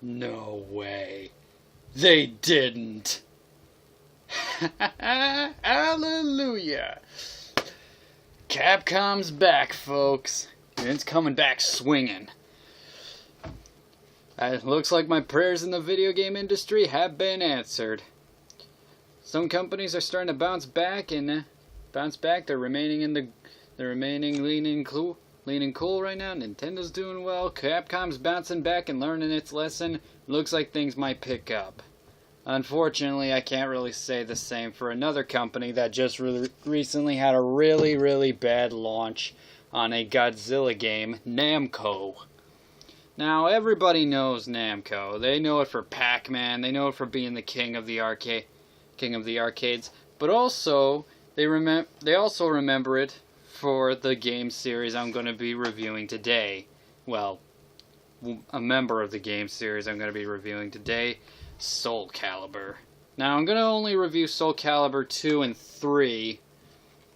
No way. They didn't. Hallelujah. Capcom's back, folks. And it's coming back swinging. It looks like my prayers in the video game industry have been answered. Some companies are starting to bounce back, They're remaining leaning cool right now. Nintendo's doing well. Capcom's bouncing back and learning its lesson. Looks like things might pick up. Unfortunately, I can't really say the same for another company that just recently had a really bad launch on a Godzilla game, Namco. Now, everybody knows Namco. They know it for Pac-Man. They know it for being the king of the arcades. But also, they also remember it for the game series I'm going to be reviewing today. Well, a member of the game series I'm going to be reviewing today, Soul Calibur. Now, I'm going to only review Soul Calibur 2 and 3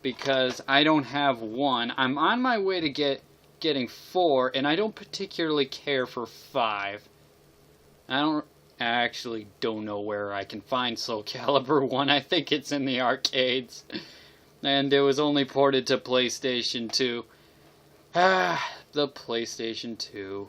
because I don't have 1. I'm on my way to getting 4, and I don't particularly care for 5. I actually don't know where I can find Soul Calibur 1. I think it's in the arcades. And it was only ported to PlayStation 2. The PlayStation 2.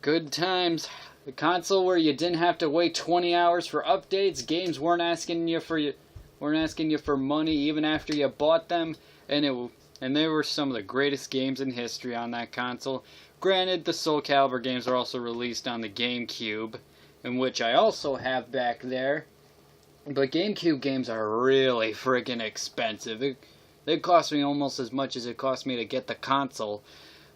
Good times. The console where you didn't have to wait 20 hours for updates. Games weren't asking you for money even after you bought them. And they were some of the greatest games in history on that console. Granted, the Soul Calibur games are also released on the GameCube, in which I also have back there. But GameCube games are really friggin' expensive. They cost me almost as much as it cost me to get the console.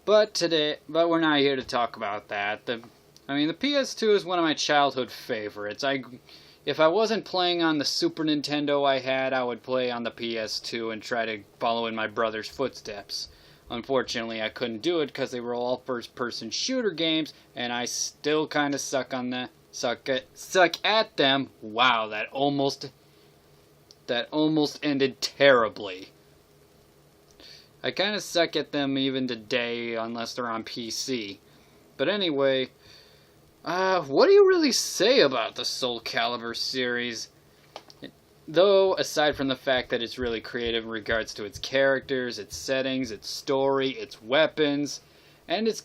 But we're not here to talk about that. The PS2 is one of my childhood favorites. If I wasn't playing on the Super Nintendo I would play on the PS2 and try to follow in my brother's footsteps. Unfortunately, I couldn't do it because they were all first-person shooter games, and I still kind of suck at them. Wow, that almost ended terribly. I kind of suck at them even today, unless they're on PC. But anyway, what do you really say about the Soul Calibur series? Though, aside from the fact that it's really creative in regards to its characters, its settings, its story, its weapons, and it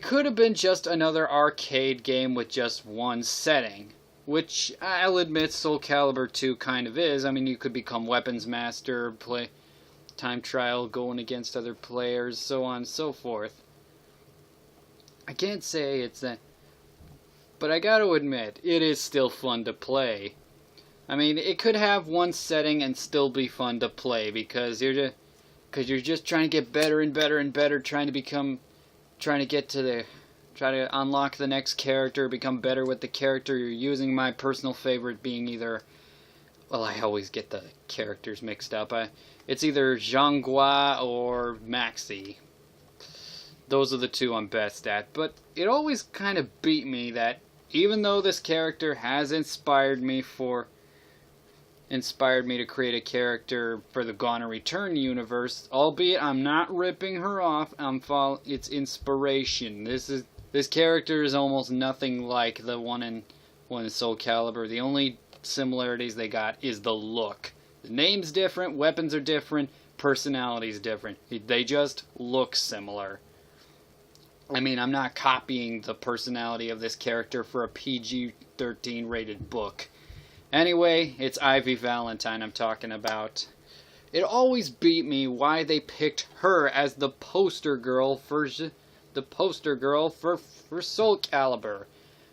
could have been just another arcade game with just one setting, which I'll admit Soul Calibur 2 kind of is. I mean, you could become weapons master, play time trial, going against other players, so on and so forth. I can't say it's that, but I gotta admit, it is still fun to play. I mean, it could have one setting and still be fun to play because you're just trying to get better and better and better, trying to unlock the next character, become better with the character you're using. My personal favorite being I always get the characters mixed up. It's either Zhanghua or Maxi. Those are the two I'm best at. But it always kind of beat me that even though this character has inspired me to create a character for the Gone Return universe, albeit I'm not ripping her off, it's inspiration. This character is almost nothing like the one in Soul Calibur. The only similarities they got is the look. The name's different, weapons are different, personality's different. They just look similar. I mean, I'm not copying the personality of this character for a PG-13 rated book. Anyway, it's Ivy Valentine I'm talking about. It always beat me why they picked her as the poster girl for Soul Calibur.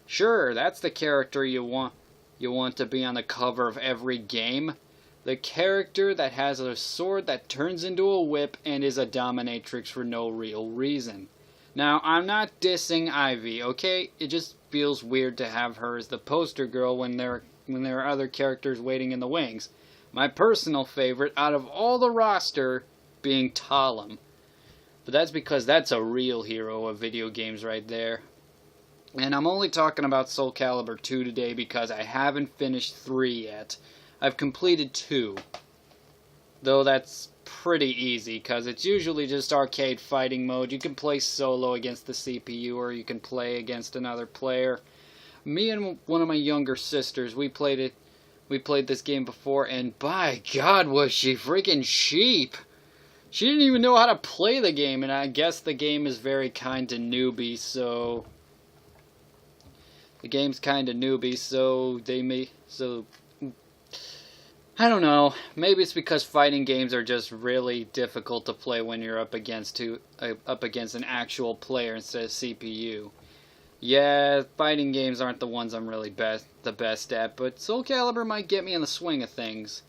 Sure, that's the character you want to be on the cover of every game. The character that has a sword that turns into a whip and is a dominatrix for no real reason. Now, I'm not dissing Ivy, okay? It just feels weird to have her as the poster girl when there are other characters waiting in the wings. My personal favorite out of all the roster being Talim. But that's because that's a real hero of video games right there. And I'm only talking about Soul Calibur 2 today because I haven't finished 3 yet. I've completed 2. though that's pretty easy because it's usually just arcade fighting mode. You can play solo against the CPU or you can play against another player. Me and one of my younger sisters, we played this game before, and by God was she freaking cheap. She didn't even know how to play the game, and I guess the game is very kind to newbies, so the game's kind of newbie, so I don't know. Maybe it's because fighting games are just really difficult to play when you're up against an actual player instead of CPU. Yeah, fighting games aren't the ones I'm really the best at, but Soul Calibur might get me in the swing of things.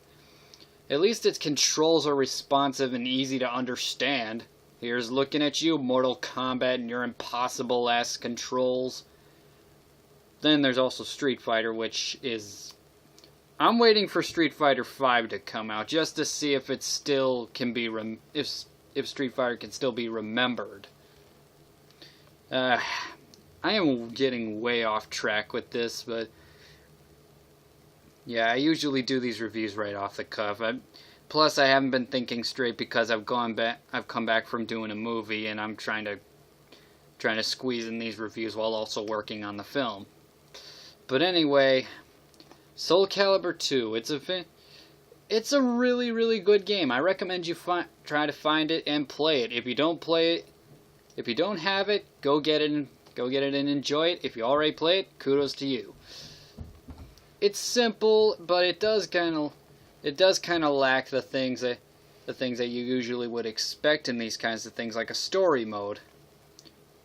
At least its controls are responsive and easy to understand. Here's looking at you, Mortal Kombat, and your impossible-ass controls. Then there's also Street Fighter, which is... I'm waiting for Street Fighter V to come out, just to see if it still can be... if Street Fighter can still be remembered. I am getting way off track with this, but... yeah, I usually do these reviews right off the cuff. Plus, I haven't been thinking straight because I've come back from doing a movie, and I'm trying to squeeze in these reviews while also working on the film. But anyway, Soul Calibur II. It's a really, really good game. I recommend you try to find it and play it. If you don't have it, go get it and enjoy it. If you already play it, kudos to you. It's simple, but it does kind of lack the things that you usually would expect in these kinds of things, like a story mode.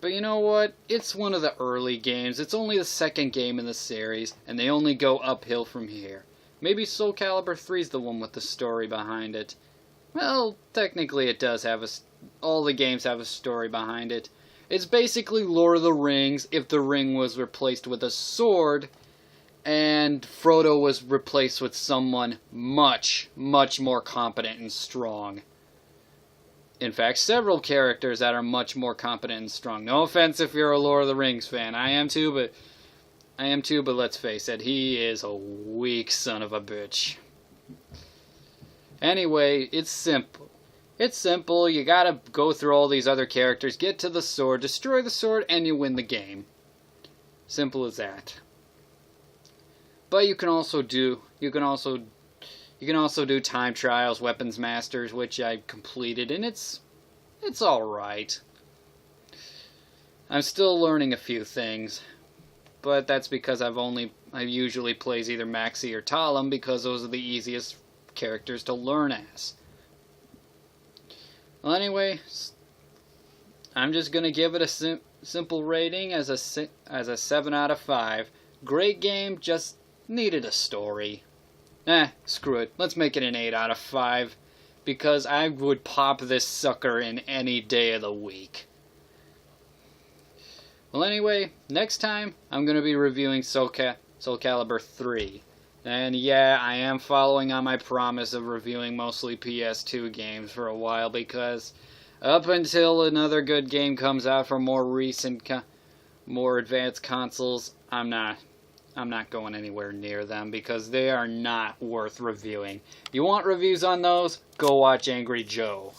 But you know what? It's one of the early games. It's only the second game in the series, and they only go uphill from here. Maybe Soul Calibur 3 is the one with the story behind it. Well, technically it does have all the games have a story behind it. It's basically Lord of the Rings if the ring was replaced with a sword, and Frodo was replaced with someone much, much more competent and strong. In fact, several characters that are much more competent and strong. No offense if you're a Lord of the Rings fan. I am too, but let's face it, he is a weak son of a bitch. Anyway, it's simple. It's simple. You gotta go through all these other characters, get to the sword, destroy the sword, and you win the game. Simple as that. But you can also do time trials, weapons masters, which I completed, and it's alright. I'm still learning a few things, but that's because I usually plays either Maxi or Talum because those are the easiest characters to learn as. Well, anyway, I'm just gonna give it a simple rating as a 7 out of 5. Great game, just needed a story. Screw it. Let's make it an 8 out of 5. Because I would pop this sucker in any day of the week. Well, anyway, next time I'm going to be reviewing Soul Calibur 3. And yeah, I am following on my promise of reviewing mostly PS2 games for a while. Because up until another good game comes out for more recent, more advanced consoles, I'm not going anywhere near them because they are not worth reviewing. You want reviews on those? Go watch Angry Joe.